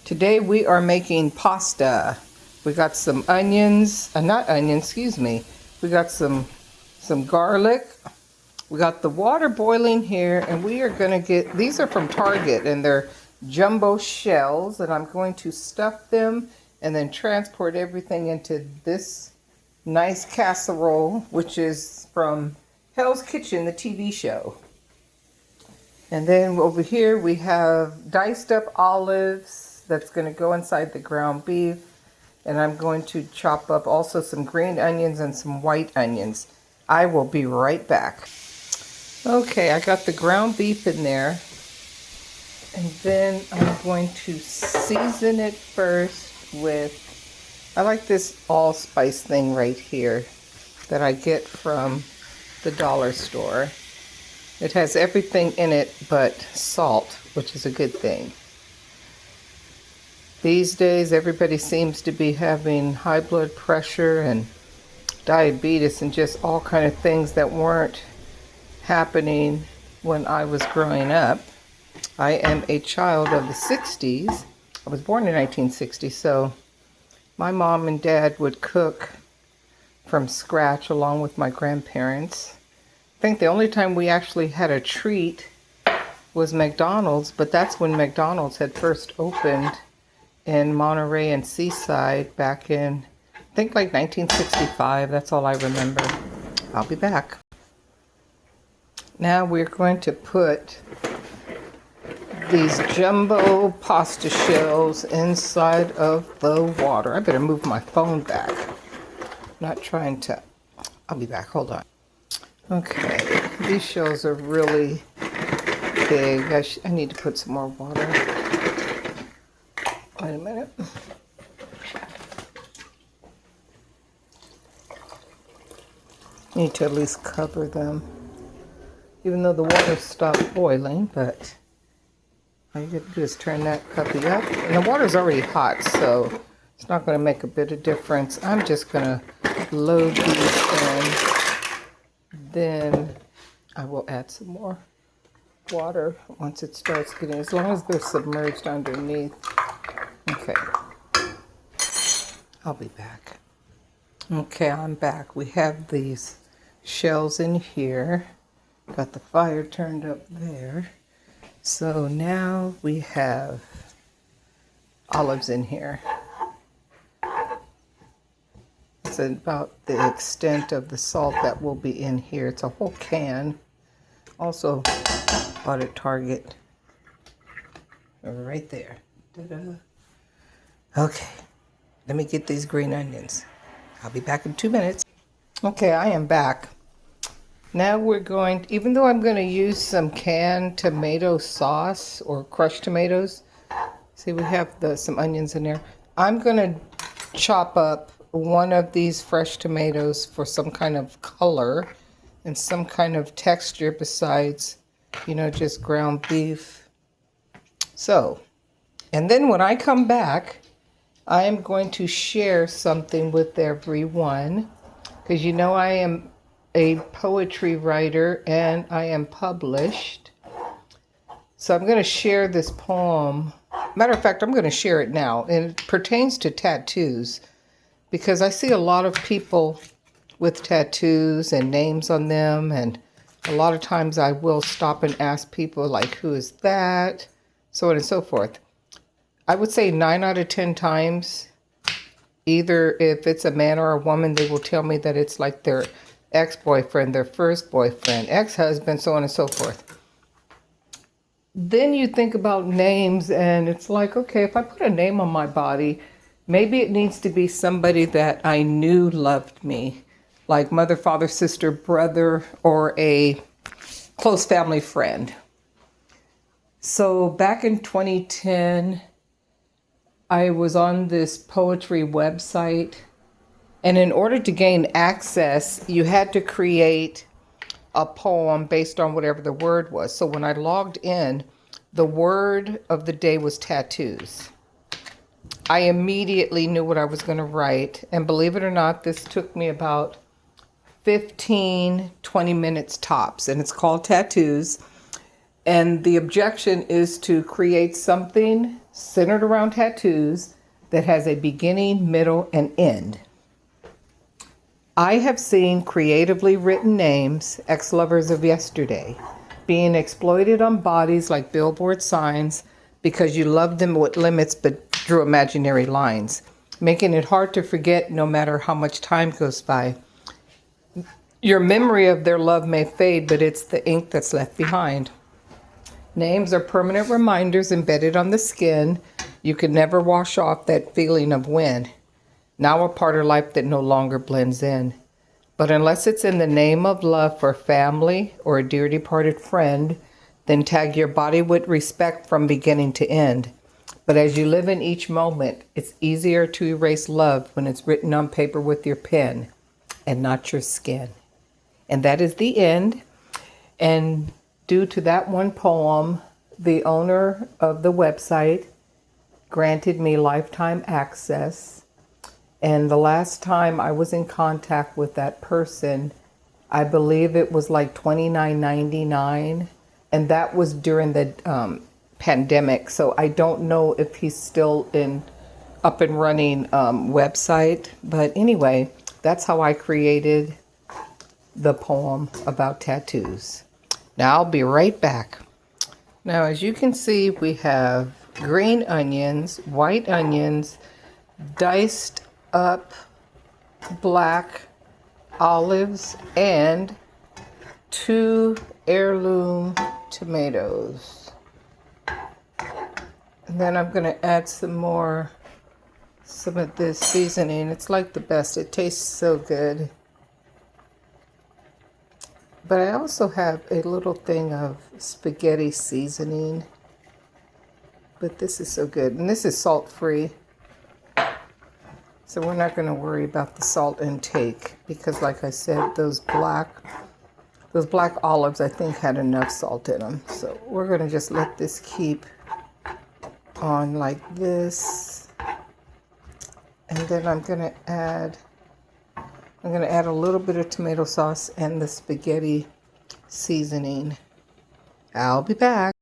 Today we are making pasta. We got some onions, not onions, excuse me. We got some garlic. We got the water boiling here, and we are gonna get, these are from Target, and they're jumbo shells, and I'm going to stuff them and then transport everything into this nice casserole, which is from Hell's Kitchen, the TV show. And then over here we have diced up olives that's going to go inside the ground beef. And I'm going to chop up also some green onions and some white onions. I will be right back. Okay, I got the ground beef in there. And then I'm going to season it first with, I like this allspice thing right here that I get from the dollar store. It has everything in it but salt, which is a good thing. These days, everybody seems to be having high blood pressure and diabetes and just all kind of things that weren't happening when I was growing up. I am a child of the 60s. I was born in 1960, so my mom and dad would cook from scratch along with my grandparents. I think the only time we actually had a treat was McDonald's, but that's when McDonald's had first opened in Monterey and Seaside back in, I think like 1965. That's all I remember. I'll be back. Now we're going to put these jumbo pasta shells inside of the water. I better move my phone back. I'm not trying to, I'll be back, hold on. Okay, these shells are really big. I need to put some more water. Wait a minute. Need to at least cover them. Even though the water stopped boiling, but all you have to do is turn that puppy up. And the water's already hot, so it's not going to make a bit of difference. I'm just going to load these in. Then I will add some more water once it starts getting, as long as they're submerged underneath. Okay, I'll be back. Okay, I'm back. We have these shells in here. Got the fire turned up there. So now we have olives in here. It's about the extent of the salt that will be in here. It's a whole can. Also bought at Target. Right there. Ta-da. Okay, let me get these green onions. I'll be back in 2 minutes. Okay, I am back. Now we're going, even though I'm going to use some canned tomato sauce or crushed tomatoes. See, we have some onions in there. I'm going to chop up one of these fresh tomatoes for some kind of color and some kind of texture besides, just ground beef. So, and then when I come back, I am going to share something with everyone because I am a poetry writer and I am published. So I'm going to share this poem. Matter of fact, I'm going to share it now, and it pertains to tattoos because I see a lot of people with tattoos and names on them, and a lot of times I will stop and ask people like, who is that? So on and so forth. I would say 9 out of 10 times, either if it's a man or a woman, they will tell me that it's like their ex-boyfriend, their first boyfriend, ex-husband, so on and so forth. Then you think about names, and it's like, okay, if I put a name on my body, maybe it needs to be somebody that I knew loved me, like mother, father, sister, brother, or a close family friend. So back in 2010, I was on this poetry website, and in order to gain access, you had to create a poem based on whatever the word was. So when I logged in, the word of the day was tattoos. I immediately knew what I was going to write, and believe it or not, this took me about 15, 20 minutes tops, and it's called Tattoos. And the objection is to create something centered around tattoos that has a beginning, middle, and end. I have seen creatively written names, ex-lovers of yesterday, being exploited on bodies like billboard signs because you loved them with limits but drew imaginary lines, making it hard to forget no matter how much time goes by. Your memory of their love may fade, but it's the ink that's left behind. Names are permanent reminders embedded on the skin. You can never wash off that feeling of when. Now a part of life that no longer blends in. But unless it's in the name of love for family or a dear departed friend, then tag your body with respect from beginning to end. But as you live in each moment, it's easier to erase love when it's written on paper with your pen and not your skin. And that is the end. And due to that one poem, the owner of the website granted me lifetime access. And the last time I was in contact with that person, I believe it was like $29.99. And that was during the pandemic. So I don't know if he's still up and running website. But anyway, that's how I created the poem about tattoos. Now I'll be right back. Now, as you can see, we have green onions, white onions, diced up black olives, and 2 heirloom tomatoes. And then I'm going to add some of this seasoning. It's like the best. It tastes so good. But I also have a little thing of spaghetti seasoning. But this is so good. And this is salt-free. So we're not going to worry about the salt intake. Because like I said, those black olives, I think, had enough salt in them. So we're going to just let this keep on like this. And then I'm going to add a little bit of tomato sauce and the spaghetti seasoning. I'll be back.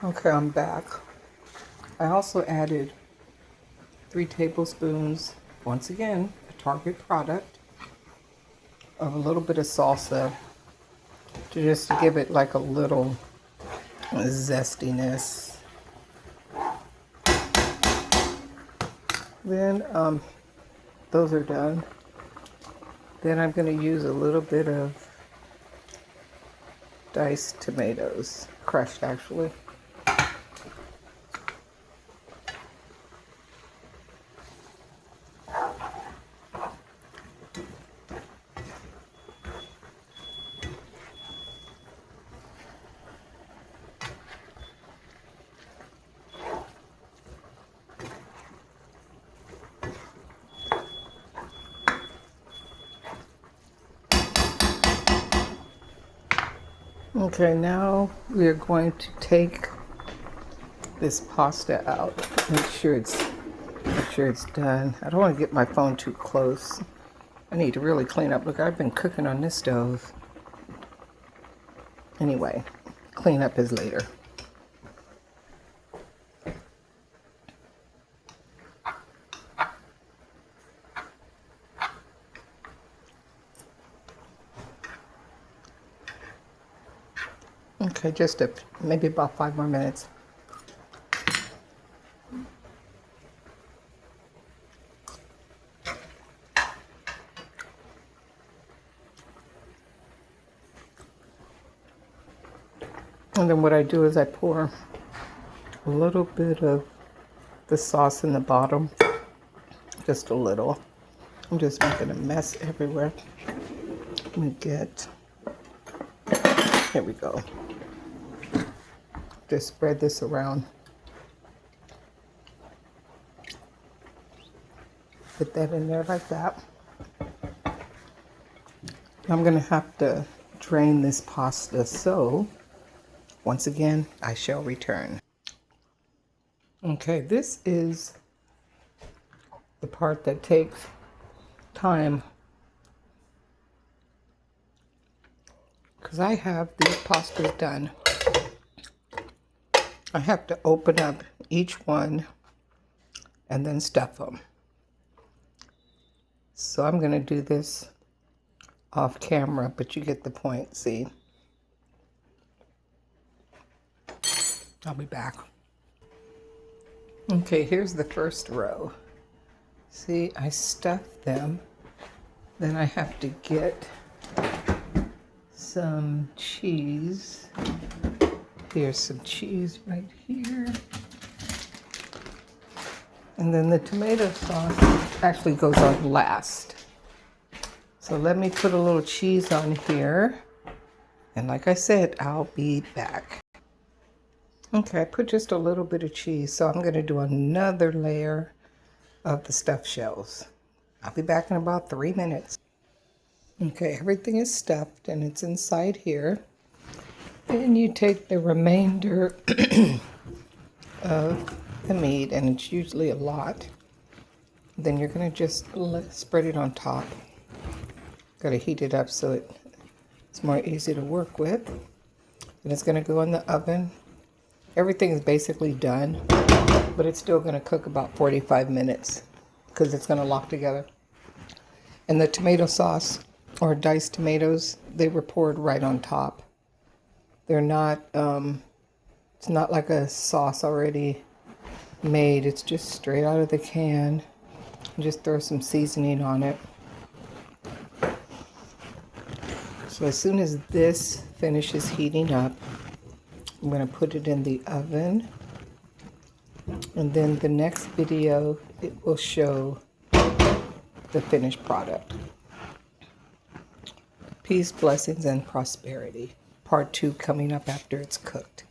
Okay, I'm back. I also added 3 tablespoons, once again, a Target product, of a little bit of salsa to give it like a little zestiness. Then those are done. Then I'm going to use a little bit of diced tomatoes, crushed actually. Okay, now we are going to take this pasta out. Make sure it's done. I don't want to get my phone too close. I need to really clean up. Look, I've been cooking on this stove. Anyway, clean up is later. Okay, just maybe about 5 more minutes. And then what I do is I pour a little bit of the sauce in the bottom, just a little. I'm just making a mess everywhere. Let me get, here we go. Just spread this around. Put that in there like that. I'm gonna have to drain this pasta, so once again, I shall return. Okay, this is the part that takes time, because I have these pastas done. I have to open up each one and then stuff them. So I'm going to do this off camera, but you get the point, see? I'll be back. Okay, here's the first row. See, I stuffed them. Then I have to get some cheese. Here's some cheese right here. And then the tomato sauce actually goes on last. So let me put a little cheese on here. And like I said, I'll be back. Okay, I put just a little bit of cheese. So I'm going to do another layer of the stuffed shells. I'll be back in about 3 minutes. Okay, everything is stuffed and it's inside here. Then you take the remainder of the meat, and it's usually a lot. Then you're going to just spread it on top. Got to heat it up so it's more easy to work with. And it's going to go in the oven. Everything is basically done, but it's still going to cook about 45 minutes because it's going to lock together. And the tomato sauce or diced tomatoes, they were poured right on top. They're not, it's not like a sauce already made. It's just straight out of the can. Just throw some seasoning on it. So as soon as this finishes heating up, I'm going to put it in the oven. And then the next video, it will show the finished product. Peace, blessings, and prosperity. Part 2 coming up after it's cooked.